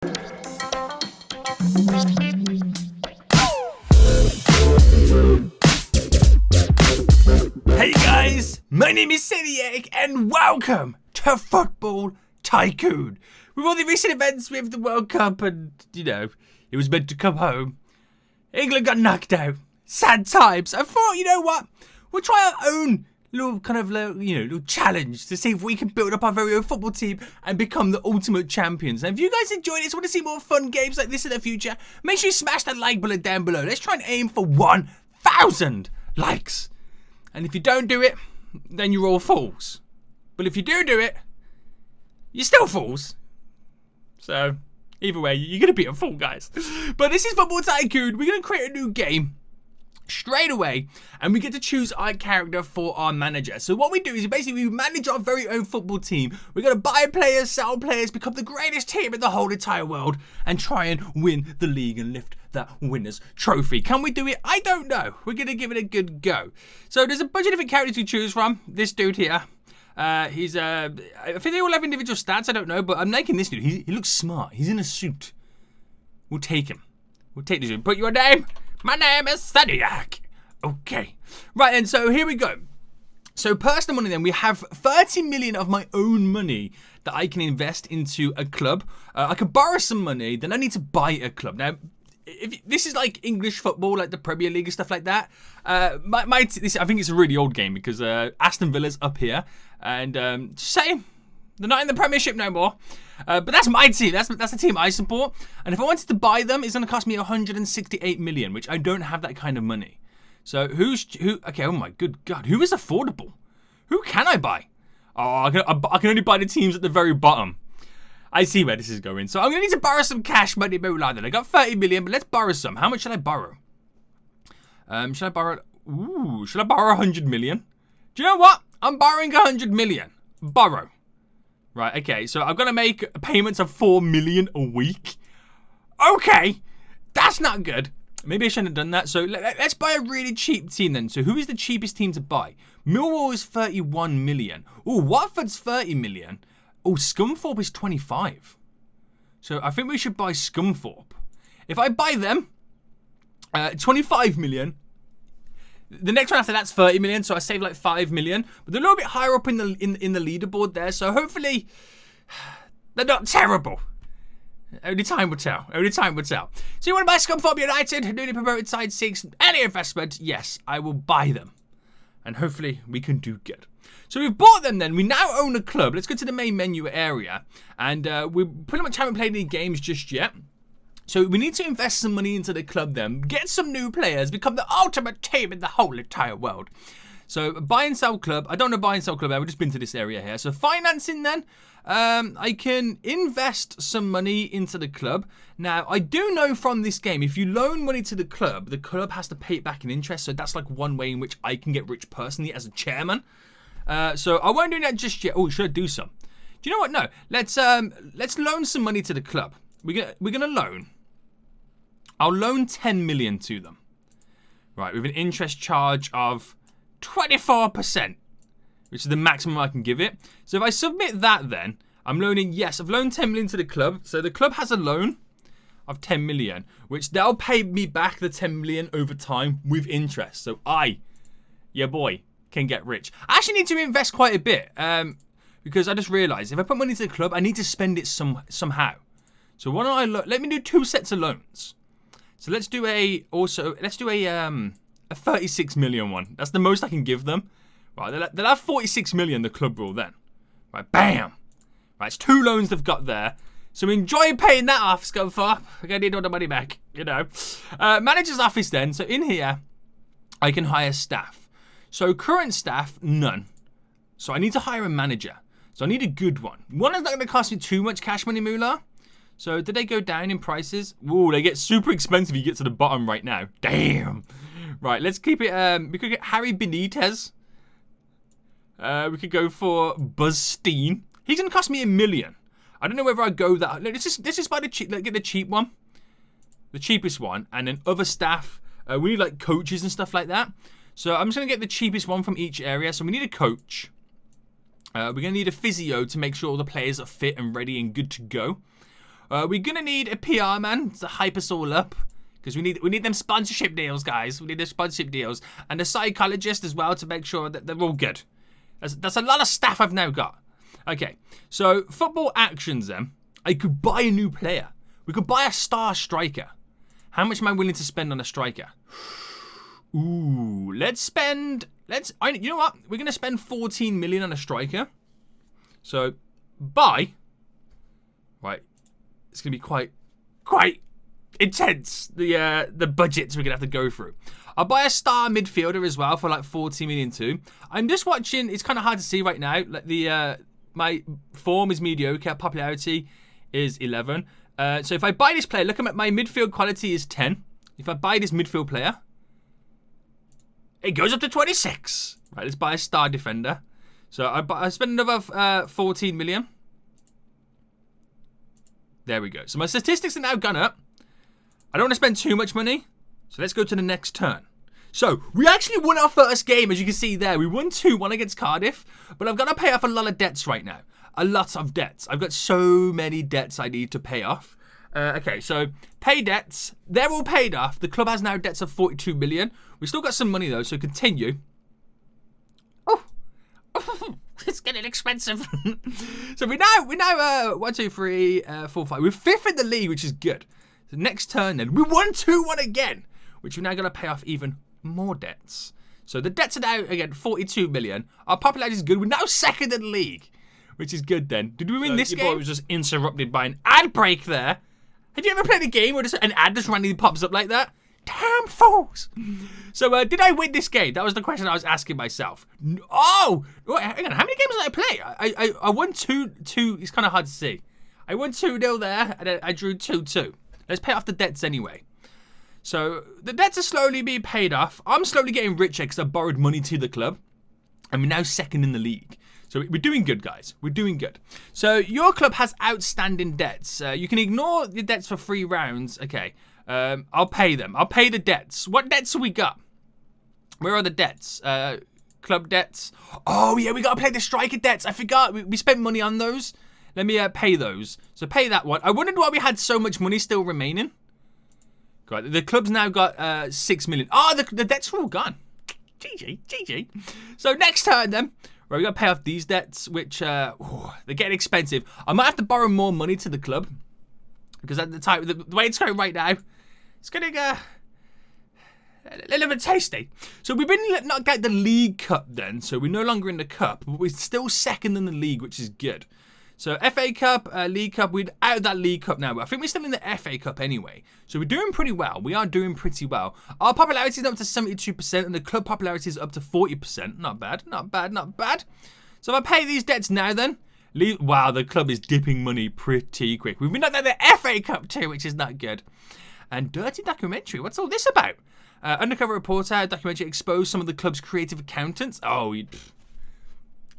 Hey guys, my name is Celiac and welcome to Football Tycoon. With all the recent events with the World Cup and, it was meant to come home. England got knocked out. Sad times. I thought, you know what? We'll try our own little little challenge to see if we can build up our very own football team and become the ultimate champions. And if you guys enjoyed this, want to see more fun games like this in the future, make sure you smash that like button down below. Let's try and aim for 1,000 likes. And if you don't do it, then you're all fools. But if you do it, you're still fools. So, either way, you're going to be a fool, guys. But this is Football Tycoon. We're going to create a new game straight away, and we get to choose our character for our manager. So what we do is basically we manage our very own football team. We're going to buy players, sell players, become the greatest team in the whole entire world, and try and win the league and lift that winner's trophy. Can we do it? I don't know. We're going to give it a good go. So there's a bunch of different characters to choose from. This dude here, I think they all have individual stats. I don't know, but I'm liking this dude. He looks smart. He's in a suit. We'll take him. We'll take this dude. Put your name. My name is Celiac. Okay. Right, and so here we go. So personal money then, we have 30 million of my own money that I can invest into a club. I can borrow some money, then I need to buy a club. Now, if this is like English football, like the Premier League and stuff like that, I think it's a really old game because Aston Villa's up here. And just saying, they're not in the Premiership no more. But that's my team. That's the team I support. And if I wanted to buy them, it's going to cost me 168 million, which I don't have that kind of money. So who? Okay. Oh my good God. Who is affordable? Who can I buy? Oh, I can only buy the teams at the very bottom. I see where this is going. So I'm going to need to borrow some cash money. I got 30 million, but let's borrow some. How much should I borrow? Should I borrow 100 million? Do you know what? I'm borrowing 100 million. Borrow. Right, okay, so I'm going to make payments of 4 million a week. Okay, that's not good. Maybe I shouldn't have done that. So let's buy a really cheap team then. So who is the cheapest team to buy? Millwall is 31 million. Oh, Watford's 30 million. Oh, Scunthorpe is 25. So I think we should buy Scunthorpe. If I buy them, 25 million. The next one after that's 30 million, so I save like 5 million. But they're a little bit higher up in the leaderboard there, so hopefully they're not terrible. Only time will tell. Only time will tell. So you want to buy Scunthorpe United, newly promoted side 6, any investment? Yes, I will buy them. And hopefully we can do good. So we've bought them then. We now own a club. Let's go to the main menu area. And we pretty much haven't played any games just yet. So we need to invest some money into the club then, get some new players, become the ultimate team in the whole entire world. So buy and sell club. I don't know buy and sell club. I've just been to this area here. So financing then, I can invest some money into the club. Now, I do know from this game, if you loan money to the club has to pay it back in interest. So that's like one way in which I can get rich personally as a chairman. So I won't do that just yet. Oh, should I do some? Do you know what? No. Let's loan some money to the club. We're gonna loan. I'll loan 10 million to them. Right, with an interest charge of 24%, which is the maximum I can give it. So if I submit that then, I'm loaning, yes, I've loaned 10 million to the club. So the club has a loan of 10 million, which they'll pay me back the 10 million over time with interest. So your boy, can get rich. I actually need to invest quite a bit because I just realized if I put money into the club, I need to spend it somehow. So why don't I let me do 2 sets of loans. So let's do a 36 million one. That's the most I can give them. Right, they'll have 46 million, the club will then. Right, bam. Right, it's 2 loans they've got there. So enjoy paying that off, Scunthorpe. We're going to need all the money back, Manager's office then. So in here, I can hire staff. So current staff, none. So I need to hire a manager. So I need a good one. One is not going to cost me too much cash money moolah. So did they go down in prices? Ooh, they get super expensive if you get to the bottom right now. Damn. Right, let's keep it. We could get Harry Benitez. We could go for Buzz Steen. He's going to cost me $1 million. I don't know whether I go that. Let's just buy the cheap. Let's get the cheap one. The cheapest one. And then other staff. We need like coaches and stuff like that. So I'm just going to get the cheapest one from each area. So we need a coach. We're going to need a physio to make sure all the players are fit and ready and good to go. We're gonna need a PR man to hype us all up. Because we need them sponsorship deals, guys. We need the sponsorship deals. And a psychologist as well to make sure that they're all good. That's a lot of staff I've now got. Okay, so football actions then. I could buy a new player. We could buy a star striker. How much am I willing to spend on a striker? Ooh, let's spend... you know what? We're going to spend 14 million on a striker. So, buy... Right. It's going to be quite intense, the budgets we're going to have to go through. I'll buy a star midfielder as well for like 14 million too. I'm just watching... It's kind of hard to see right now. Like my form is mediocre. Popularity is 11. So if I buy this player, look at my midfield quality is 10. If I buy this midfield player... It goes up to 26. Right, let's buy a star defender. So I spend another 14 million. There we go. So my statistics are now gone up. I don't want to spend too much money. So let's go to the next turn. So we actually won our first game, as you can see there. We won 2-1 against Cardiff. But I've got to pay off a lot of debts right now. A lot of debts. I've got so many debts I need to pay off. Okay, so pay debts. They're all paid off. The club has now debts of 42 million. We've still got some money though, so continue. Oh, it's getting expensive. So we now 1, 2, 3, 4, 5. We're 5th in the league, which is good. So next turn then, we won 2-1 again, which we're now going to pay off even more debts. So the debts are now again 42 million. Our popularity is good. We're now 2nd in the league, which is good then. Did we win this game? Your boy was just interrupted by an ad break there. Have you ever played a game where just an ad just randomly pops up like that? Damn fools. So, did I win this game? That was the question I was asking myself. Oh! Hang on, how many games did I play? I won 2. It's kind of hard to see. I won 2-0 there, and I drew 2-2. Let's pay off the debts anyway. So, the debts are slowly being paid off. I'm slowly getting richer because I borrowed money to the club. And we're now 2nd in the league. So we're doing good, guys. We're doing good. So your club has outstanding debts. You can ignore the debts for 3 rounds. Okay. I'll pay them. I'll pay the debts. What debts have we got? Where are the debts? Club debts. Oh, yeah, we got to pay the striker debts. I forgot. We spent money on those. Let me pay those. So pay that one. I wondered why we had so much money still remaining. God, the club's now got 6 million. Oh, the debts are all gone. GG. So next turn then. Right, we got to pay off these debts, which, they're getting expensive. I might have to borrow more money to the club. Because at the way it's going right now, it's getting a little bit tasty. So we've been not get the League Cup then. So we're no longer in the Cup. But we're still 2nd in the league, which is good. So FA Cup, League Cup, we're out of that League Cup now. But I think we're still in the FA Cup anyway. So we're doing pretty well. We are doing pretty well. Our popularity is up to 72% and the club popularity is up to 40%. Not bad, not bad, not bad. So if I pay these debts now then, wow, the club is dipping money pretty quick. We've been at the FA Cup too, which is not good. And dirty documentary, what's all this about? Undercover reporter documentary exposed some of the club's creative accountants. Oh,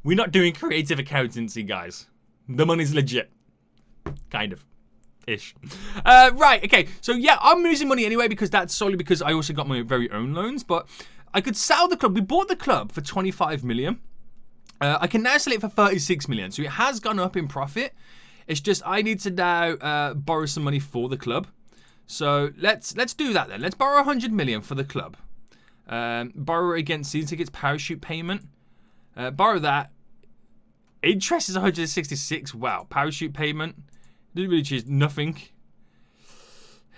we're not doing creative accountancy, guys. The money's legit. Kind of. Ish. Right, okay. So, yeah, I'm losing money anyway because that's solely because I also got my very own loans. But I could sell the club. We bought the club for 25 million. I can now sell it for 36 million. So, it has gone up in profit. It's just I need to now borrow some money for the club. So, let's do that then. Let's borrow 100 million for the club. Borrow against season tickets, parachute payment. Borrow that. Interest is 166. Wow. Parachute payment. Didn't really choose nothing.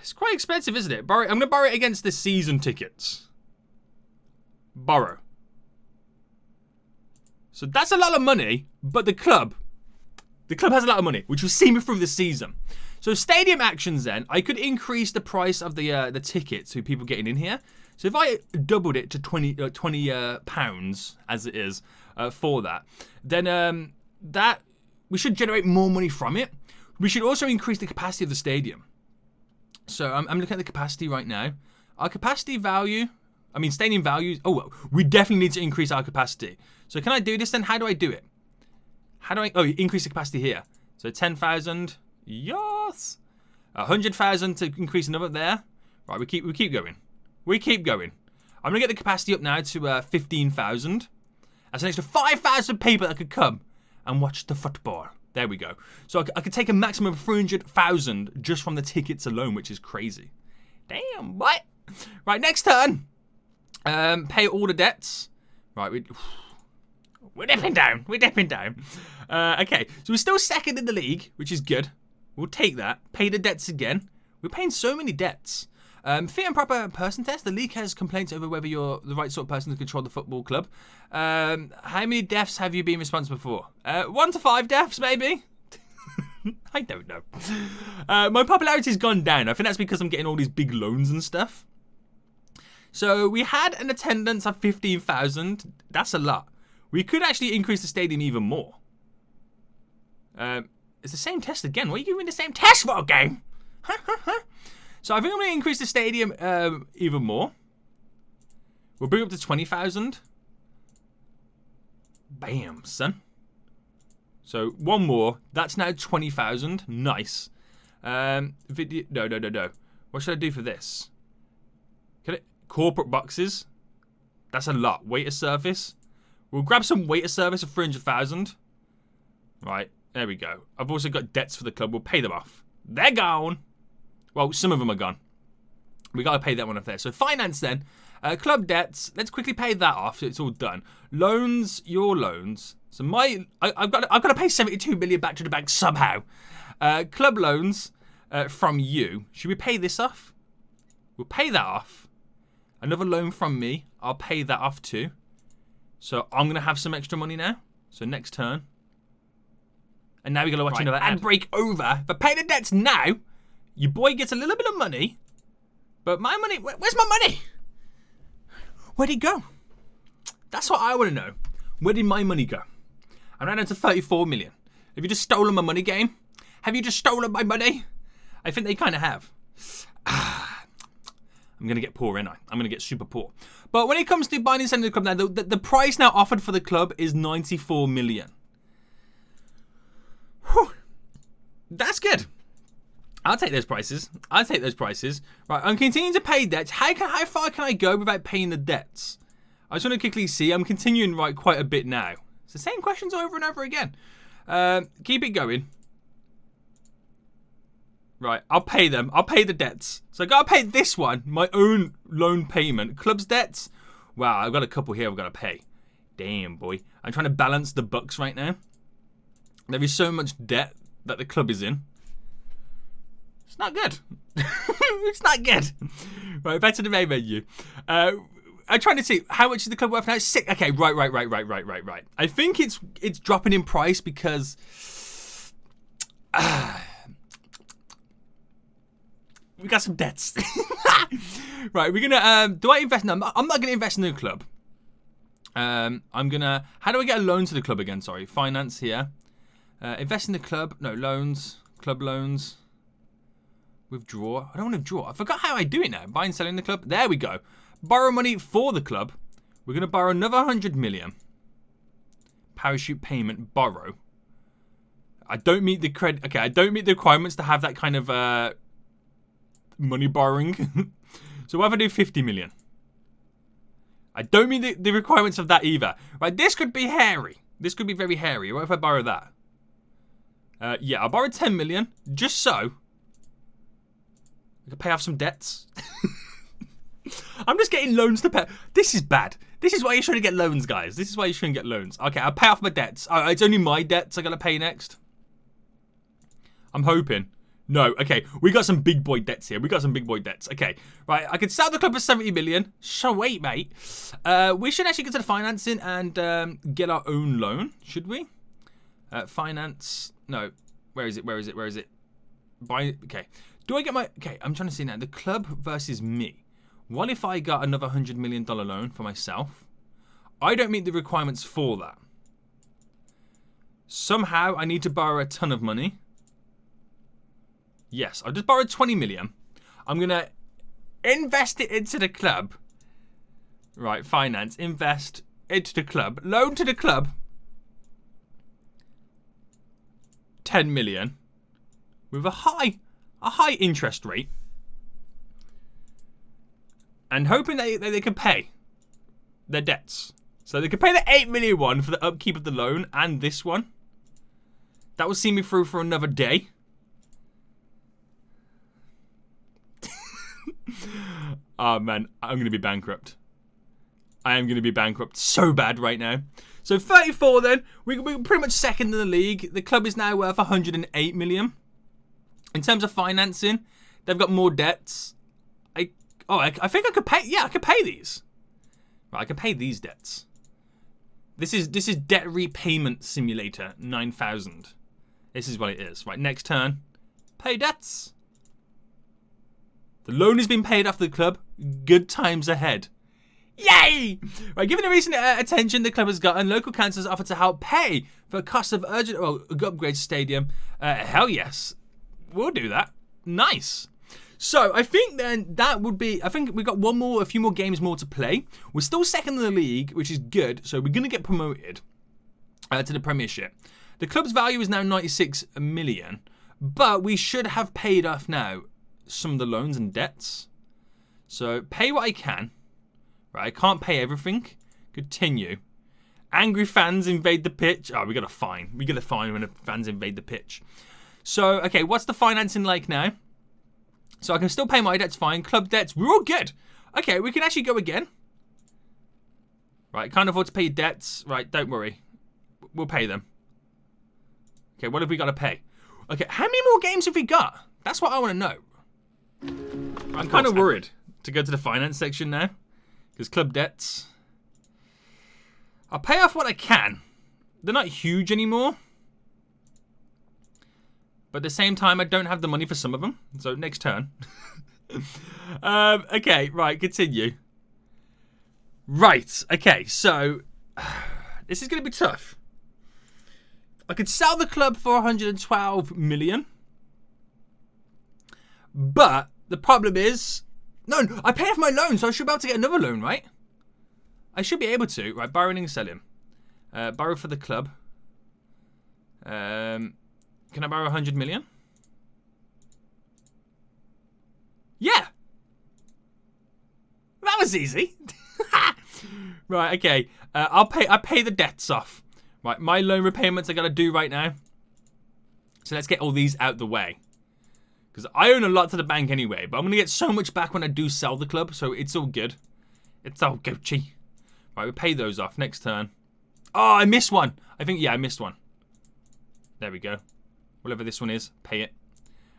It's quite expensive, isn't it? I'm going to borrow it against the season tickets. Borrow. So that's a lot of money, but the club has a lot of money, which will see me through the season. So stadium actions then, I could increase the price of the tickets to people getting in here. So if I doubled it to 20 pounds as it is for that, then that we should generate more money from it. We should also increase the capacity of the stadium. So I'm looking at the capacity right now. Our capacity value, stadium values. Oh, we definitely need to increase our capacity. So can I do this then? How do I do it? Increase the capacity here. So 10,000. Yes. 100,000 to increase another there. Right, we keep going. We keep going. I'm gonna get the capacity up now to 15,000. That's an extra 5,000 people that could come and watch the football. There we go. So I could take a maximum of 300,000 just from the tickets alone, which is crazy. Damn, what? Right, next turn. Pay all the debts. Right, we're dipping down. We're dipping down. Okay, so we're still second in the league, which is good. We'll take that. Pay the debts again. We're paying so many debts. Fit and proper person test. The league has complaints over whether you're the right sort of person to control the football club. How many deaths have you been responsible for? 1 to 5 deaths, maybe? I don't know. My popularity's gone down. I think that's because I'm getting all these big loans and stuff. So we had an attendance of 15,000. That's a lot. We could actually increase the stadium even more. It's the same test again. What are you giving me the same test for, game? So I think I'm going to increase the stadium even more. We'll bring it up to 20,000. Bam, son. So one more. That's now 20,000. Nice. Video. No. What should I do for this? Can it corporate boxes? That's a lot. Waiter service. We'll grab some waiter service of 300,000. Right. There we go. I've also got debts for the club. We'll pay them off. They're gone. Well, some of them are gone. We got to pay that one off there. So finance then. Club debts. Let's quickly pay that off. So it's all done. Loans. Your loans. So I've got to pay 72 million back to the bank somehow. Club loans from you. Should we pay this off? We'll pay that off. Another loan from me. I'll pay that off too. So I'm going to have some extra money now. So next turn. And now we're going to watch another ad break over. But pay the debts now. Your boy gets a little bit of money. But my money, where's my money? Where'd it go? That's what I want to know. Where did my money go? I'm now down to 34 million. Have you just stolen my money, game? Have you just stolen my money? I think they kind of have. I'm going to get poor, ain't I? I'm going to get super poor. But when it comes to buying and selling the club now, the price now offered for the club is 94 million. Whew. That's good. I'll take those prices. I'll take those prices. Right, I'm continuing to pay debts. How far can I go without paying the debts? I just want to quickly see. I'm continuing right quite a bit now. It's the same questions over and over again. Keep it going. Right, I'll pay them. I'll pay the debts. So I got to pay this one, my own loan payment. Club's debts. Wow, I've got a couple here I've got to pay. Damn, boy. I'm trying to balance the books right now. There is so much debt that the club is in. It's not good. It's not good. Right, back to the main menu. I'm trying to see how much is the club worth now. It's 6. Okay, right. I think it's dropping in price because we got some debts. Right, we're gonna do I invest? No, I'm not gonna invest in the club. I'm gonna. How do I get a loan to the club again? Sorry, finance here. Invest in the club. No, loans. Club loans. Withdraw. I don't want to withdraw. I forgot how I do it now. Buy and selling the club. There we go. Borrow money for the club. We're going to borrow another 100 million. Parachute payment. Borrow. I don't meet the credit. Okay, I don't meet the requirements to have that kind of money borrowing. So what if I do 50 million? I don't meet the requirements of that either. Right, this could be hairy. This could be very hairy. What if I borrow that? Yeah, I'll borrow 10 million. Just so I can pay off some debts. I'm just getting loans to pay. This is bad. This is why you're trying to get loans, guys. This is why you're trying to get loans. Okay, I'll pay off my debts. It's only my debts I gotta pay next. I'm hoping. No, okay. We got some big boy debts here. We got some big boy debts. Okay, right. I could sell the club for 70 million. So wait, mate. We should actually get to the financing and get our own loan. Should we? Finance. No. Where is it? Buy. Okay. Do I get my... Okay, I'm trying to see now. The club versus me. What if I got another $100 million loan for myself? I don't meet the requirements for that. Somehow, I need to borrow a ton of money. Yes, I'll just borrow 20 million. I'm going to invest it into the club. Right, finance. Invest into the club. Loan to the club. 10 million. With a high interest rate. And hoping that they can pay their debts. So they can pay the 8 million one for the upkeep of the loan and this one. That will see me through for another day. Oh, man. I'm going to be bankrupt. I am going to be bankrupt so bad right now. So 34 then. We're pretty much second in the league. The club is now worth 108 million. In terms of financing, they've got more debts. I think I could pay. Yeah, I could pay these. Right, I can pay these debts. This is debt repayment simulator 9000. This is what it is. Right, next turn. Pay debts. The loan has been paid off the club. Good times ahead. Yay! Right, given the recent attention the club has gotten, local councils offered to help pay for the cost of urgent upgrade to stadium. Hell yes. We'll do that. Nice. So, I think then that would be... I think we've got a few more games more to play. We're still second in the league, which is good. So, we're going to get promoted to the Premiership. The club's value is now 96 million. But we should have paid off now some of the loans and debts. So, pay what I can. Right, I can't pay everything. Continue. Angry fans invade the pitch. Oh, we got a fine. We get a fine when the fans invade the pitch. So, okay, what's the financing like now? So I can still pay my debts fine. Club debts, we're all good. Okay, we can actually go again. Right, can't afford to pay your debts. Right, don't worry. We'll pay them. Okay, what have we got to pay? Okay, how many more games have we got? That's what I want to know. I'm kind of worried to go to the finance section now. Because club debts. I'll pay off what I can. They're not huge anymore. But at the same time, I don't have the money for some of them. So, next turn. Okay, right, continue. Right, okay, so... this is going to be tough. I could sell the club for 112 million. But, the problem is... No, I paid off my loan, so I should be able to get another loan, right? I should be able to. Right, borrowing and selling. Borrow for the club. Can I borrow 100 million? Yeah. That was easy. Right, okay. I pay the debts off. Right, my loan repayments I got to do right now. So let's get all these out the way. Because I own a lot to the bank anyway. But I'm going to get so much back when I do sell the club. So it's all good. It's all Gucci. Right, we pay those off next turn. Oh, I missed one. I think, yeah, I missed one. There we go. Whatever this one is, pay it.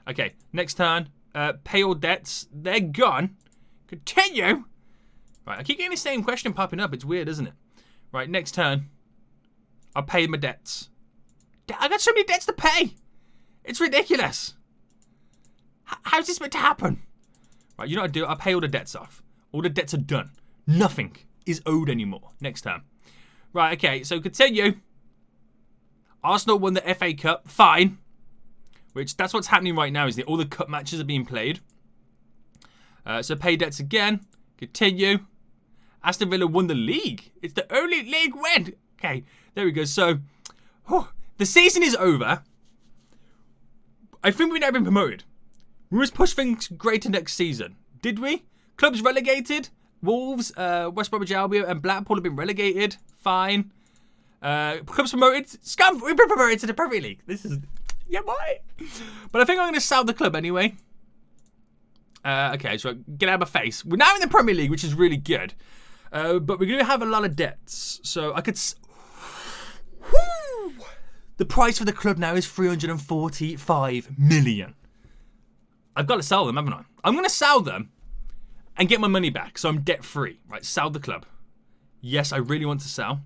Okay, next turn. Pay all debts. They're gone. Continue. Right, I keep getting the same question popping up. It's weird, isn't it? Right, next turn. I'll pay my debts. I got so many debts to pay. It's ridiculous. How's this meant to happen? Right, you know what I do? I'll pay all the debts off. All the debts are done. Nothing is owed anymore. Next turn. Right, okay, so continue. Arsenal won the FA Cup. Fine. Which, that's what's happening right now, is that all the cup matches are being played. So pay debts again. Continue. Aston Villa won the league. It's the only league win. Okay, there we go. So, the season is over. I think we've now been promoted. We must push things greater next season. Did we? Clubs relegated. Wolves, West Bromwich Albion and Blackpool have been relegated. Fine. Clubs promoted. Scum, we've been promoted to the Premier League. This is... Yeah, boy. But I think I'm going to sell the club anyway. Okay, so get out of my face. We're now in the Premier League, which is really good. But we're going to have a lot of debts. So I could... Woo! The price for the club now is 345 million. I've got to sell them, haven't I? I'm going to sell them and get my money back. So I'm debt free. Right, sell the club. Yes, I really want to sell.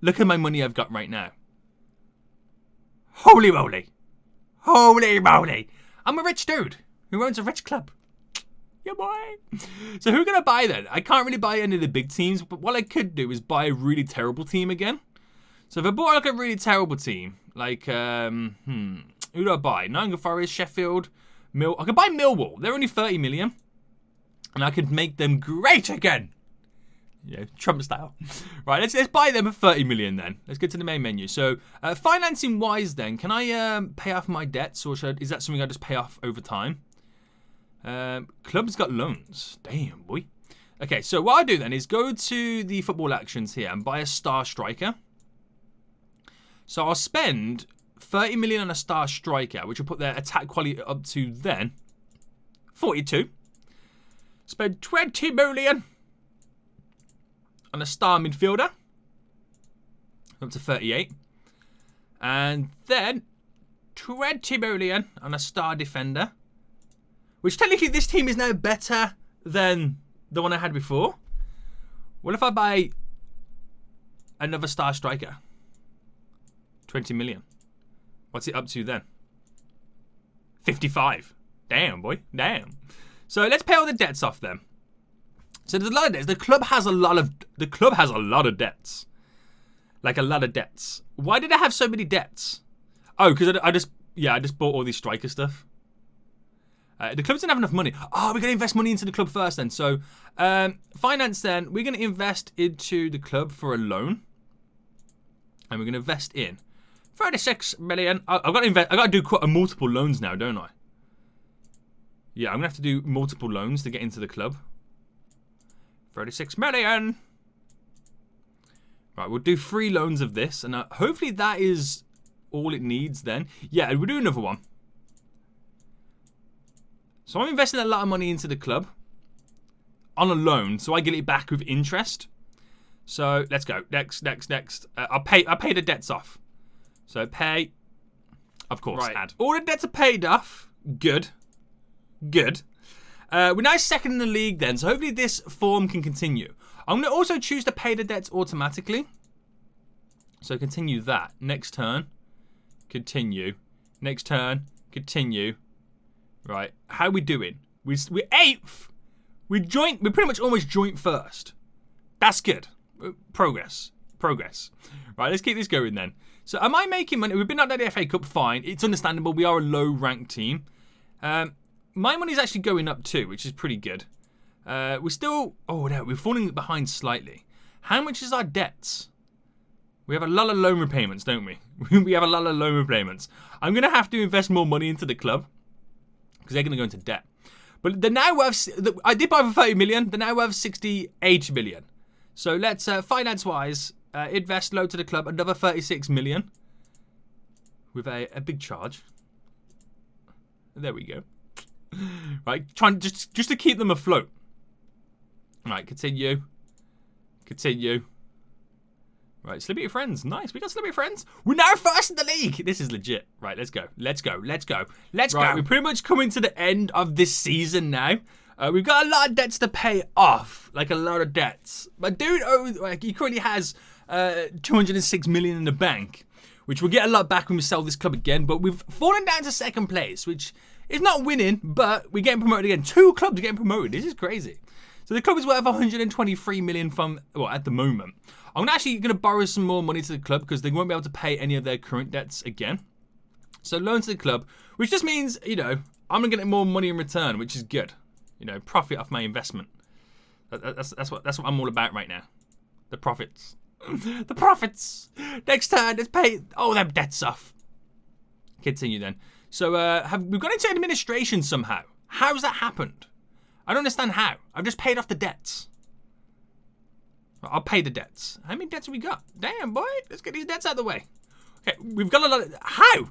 Look at my money I've got right now. Holy moly. Holy moly. I'm a rich dude who owns a rich club. Yeah, boy. So who can I buy then? I can't really buy any of the big teams, but what I could do is buy a really terrible team again. So if I bought like a really terrible team, like, who do I buy? Nottingham Forest, Sheffield, I could buy Millwall. They're only 30 million. And I could make them great again. Yeah, Trump style. Right, let's buy them at 30 million then. Let's get to the main menu. So, financing wise then, can I pay off my debts, or is that something I just pay off over time? Club's got loans. Damn, boy. Okay, so what I do then is go to the football actions here and buy a star striker. So I'll spend 30 million on a star striker, which will put their attack quality up to then 42. Spend 20 million on a star midfielder, up to 38. And then 20 million on a star defender, which technically this team is now better than the one I had before. What if I buy another star striker? 20 million. What's it up to then? 55. Damn, boy. Damn. So let's pay all the debts off then. So there's a lot of debts. The club has a lot of debts. Like a lot of debts. Why did I have so many debts? Oh, because I just bought all these striker stuff. The club doesn't have enough money. Oh, we're going to invest money into the club first then. So, finance then. We're going to invest into the club for a loan. And we're going to invest in 36 million. I've got to do quite multiple loans now, don't I? Yeah, I'm going to have to do multiple loans to get into the club. 36 million. Right, we'll do 3 loans of this. And hopefully that is all it needs then. Yeah, we'll do another one. So I'm investing a lot of money into the club on a loan, so I get it back with interest. So let's go. Next. I'll pay the debts off. So pay, of course, right. Add. All the debts are paid off. Good. We're now second in the league then, so hopefully this form can continue. I'm going to also choose to pay the debts automatically. So continue that. Next turn. Continue. Next turn. Continue. Right, how are we doing? We're 8th. We're pretty much almost joint first. That's good. Progress. Right, let's keep this going then. So am I making money? We've been out of the FA Cup, fine. It's understandable. We are a low-ranked team. My money's actually going up too, which is pretty good. We're still... Oh, no, we're falling behind slightly. How much is our debts? We have a lot of loan repayments, don't we? We have a lot of loan repayments. I'm going to have to invest more money into the club, because they're going to go into debt. But they're now worth... I did buy for 30 million. They're now worth 68 million. So let's, finance-wise, invest low to the club. Another 36 million. With a big charge. There we go. Right, trying just to keep them afloat. Right, continue. Right, Celebrity Friends. Nice, we got Celebrity Friends. We're now first in the league. This is legit. Right, let's go. Right, we're pretty much coming to the end of this season now. We've got a lot of debts to pay off. Like, a lot of debts. But dude, he currently has 206 million in the bank. Which we'll get a lot back when we sell this club again. But we've fallen down to second place, which is not winning. But we're getting promoted again. 2 clubs are getting promoted. This is crazy. So the club is worth 123 million from, well, at the moment. I'm actually going to borrow some more money to the club because they won't be able to pay any of their current debts again. So loan to the club, which just means, you know, I'm going to get more money in return, which is good. You know, profit off my investment. That's what I'm all about right now. The profits. The profits. Next turn, let's pay all them debts off. Continue then. So we've gone into administration somehow. How's that happened? I don't understand how. I've just paid off the debts. I'll pay the debts. How many debts have we got? Damn, boy. Let's get these debts out of the way. Okay, we've got a lot of... How?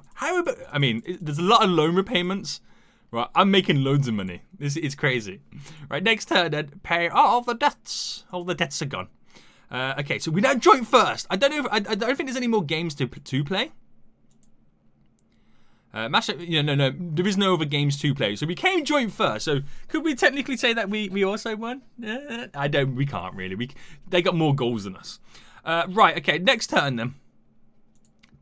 I mean, there's a lot of loan repayments. Right, I'm making loads of money. It's crazy. Right, next turn then. Pay all the debts. All the debts are gone. Okay, so we now joint first. I don't know if... I don't think there's any more games to play. No. There is no other games to play. So we came joint first. So could we technically say that we also won? We can't really. They got more goals than us. Right, okay. Next turn then.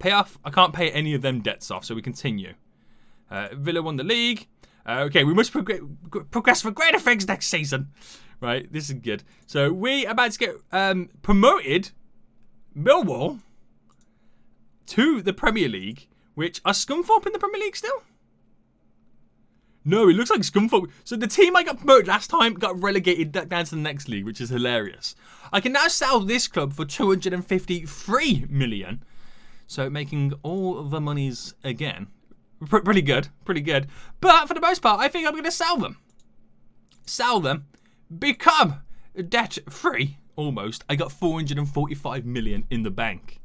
Pay off. I can't pay any of them debts off. So we continue. Villa won the league. Okay, we must progress for greater things next season. Right, this is good. So we are about to get promoted. Millwall to the Premier League. Which, are Scunthorpe in the Premier League still? No, it looks like Scunthorpe. So the team I got promoted last time got relegated down to the next league, which is hilarious. I can now sell this club for 253 million. So making all the monies again. Pretty good. But for the most part, I think I'm going to sell them. Become debt-free, almost. I got 445 million in the bank.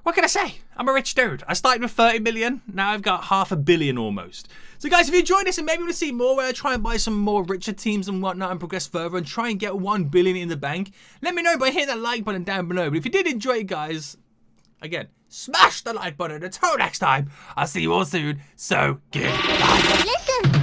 What can I say? I'm a rich dude. I started with 30 million. Now I've got $500 million almost. So guys, if you enjoyed this and maybe want to see more where I try and buy some more richer teams and whatnot and progress further and try and get 1 billion in the bank, let me know by hitting that like button down below. But if you did enjoy it, guys, again, smash the like button. Until next time, I'll see you all soon. So goodbye. Listen.